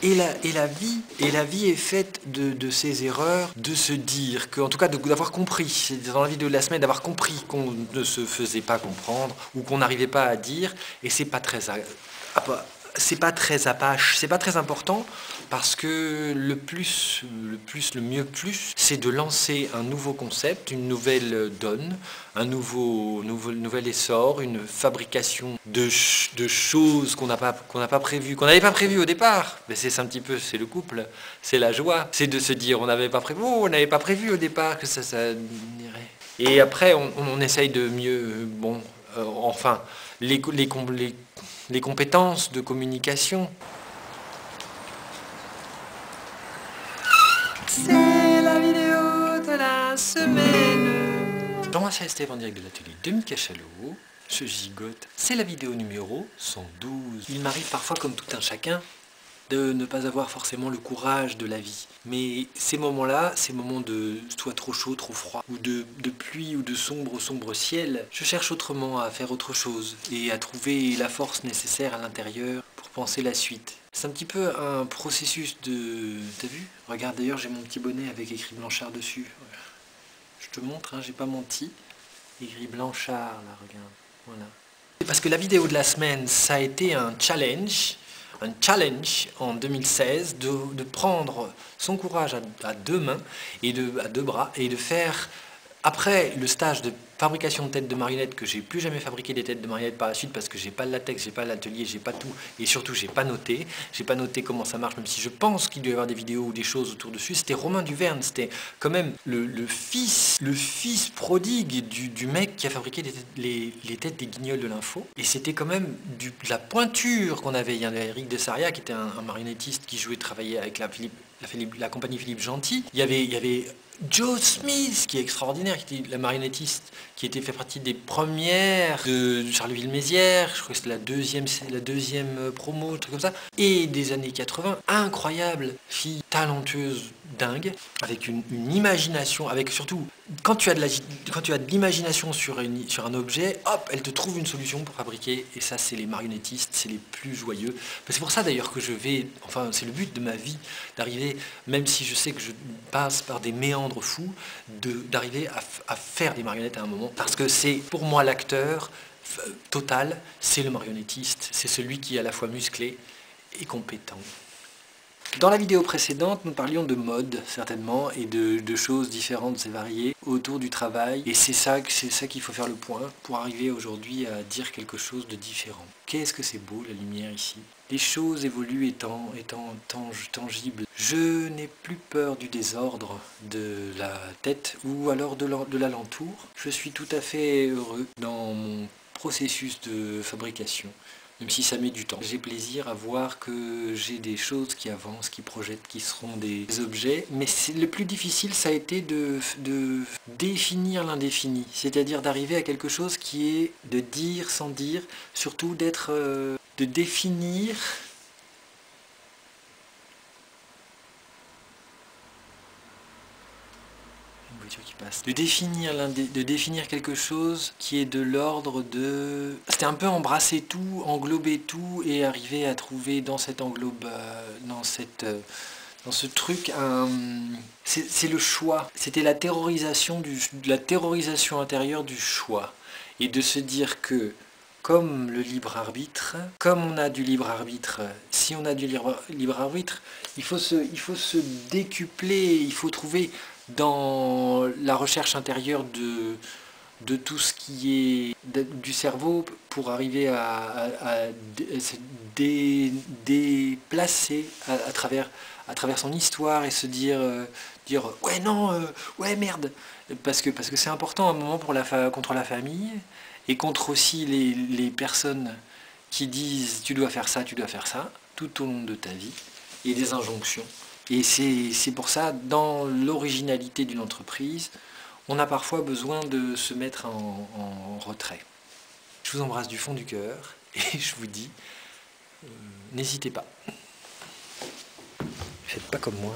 Et la vie est faite de ces erreurs, de se dire que, en tout cas, d'avoir compris, c'est dans la vidéo de la semaine, d'avoir compris qu'on ne se faisait pas comprendre ou qu'on n'arrivait pas à dire, et c'est pas très apache, c'est pas très important parce que le mieux plus, c'est de lancer un nouveau concept, une nouvelle donne, un nouvel essor, une fabrication de choses qu'on n'avait pas prévu au départ. Mais c'est un petit peu, c'est le couple, c'est la joie, c'est de se dire on n'avait pas prévu au départ que ça irait. Et après on essaye de mieux, enfin les compétences de communication. C'est la vidéo de la semaine. Jean-Marcel Estève en direct de l'atelier de Mika Chalot. Je gigote. C'est la vidéo numéro 112. Il m'arrive parfois, comme tout un chacun, de ne pas avoir forcément le courage de la vie. Mais ces moments-là, ces moments de soit trop chaud, trop froid, ou de pluie, ou de sombre ciel, je cherche autrement à faire autre chose et à trouver la force nécessaire à l'intérieur pour penser la suite. C'est un petit peu un processus de... T'as vu? Regarde, d'ailleurs, j'ai mon petit bonnet avec écrit Blanchard dessus. Je te montre, hein, j'ai pas menti. Écrit Blanchard, là, regarde. Voilà. Parce que la vidéo de la semaine, ça a été un challenge en 2016 de prendre son courage à deux mains et à deux bras et de faire, après le stage de fabrication de têtes de marionnettes, que j'ai plus jamais fabriqué des têtes de marionnettes par la suite parce que j'ai pas le latex, j'ai pas l'atelier, j'ai pas tout, et surtout j'ai pas noté comment ça marche, même si je pense qu'il doit y avoir des vidéos ou des choses autour dessus. C'était Romain Duverne, c'était quand même le fils prodigue du mec qui a fabriqué les têtes des Guignols de l'info, et c'était quand même de la pointure qu'on avait. Il y avait Eric de Saria qui était un marionnettiste qui travaillait avec la compagnie Philippe Gentil. Il y avait Joe Smith, qui est extraordinaire, qui était la marionnettiste, qui était fait partie des premières de Charleville-Mézières, je crois que c'était la deuxième promo, un truc comme ça, et des années 80, incroyable, fille talentueuse, dingue, avec une imagination, avec surtout, quand tu as de l'imagination sur un objet, hop, elle te trouve une solution pour fabriquer, et ça c'est les marionnettistes, c'est les plus joyeux. C'est pour ça d'ailleurs que c'est le but de ma vie, d'arriver, même si je sais que je passe par des méandres fous, d'arriver à faire des marionnettes à un moment, parce que c'est pour moi l'acteur total, c'est le marionnettiste, c'est celui qui est à la fois musclé et compétent. Dans la vidéo précédente, nous parlions de mode, certainement, et de choses différentes et variées autour du travail. Et c'est ça qu'il faut faire le point pour arriver aujourd'hui à dire quelque chose de différent. Qu'est-ce que c'est beau, la lumière ici. Les choses évoluent étant tangibles. Je n'ai plus peur du désordre de la tête ou alors de l'alentour. Je suis tout à fait heureux dans mon processus de fabrication. Même si ça met du temps. J'ai plaisir à voir que j'ai des choses qui avancent, qui projettent, qui seront des objets. Mais le plus difficile, ça a été de définir l'indéfini. C'est-à-dire d'arriver à quelque chose qui est de dire sans dire, surtout de définir. Qui passe. De définir quelque chose qui est de l'ordre de... C'était un peu embrasser tout, englober tout et arriver à trouver dans cet dans ce truc c'est le choix. C'était la terrorisation intérieure du choix. Et de se dire que comme le libre arbitre, comme on a du libre arbitre, si on a du libre arbitre, il faut se décupler, il faut trouver dans la recherche intérieure de tout ce qui est du cerveau pour arriver à se déplacer à travers son histoire et se dire ouais non, ouais merde, parce que c'est important à un moment contre la famille et contre aussi les personnes qui disent tu dois faire ça tout au long de ta vie, et des injonctions. Et c'est pour ça, dans l'originalité d'une entreprise, on a parfois besoin de se mettre en retrait. Je vous embrasse du fond du cœur et je vous dis, n'hésitez pas. Faites pas comme moi.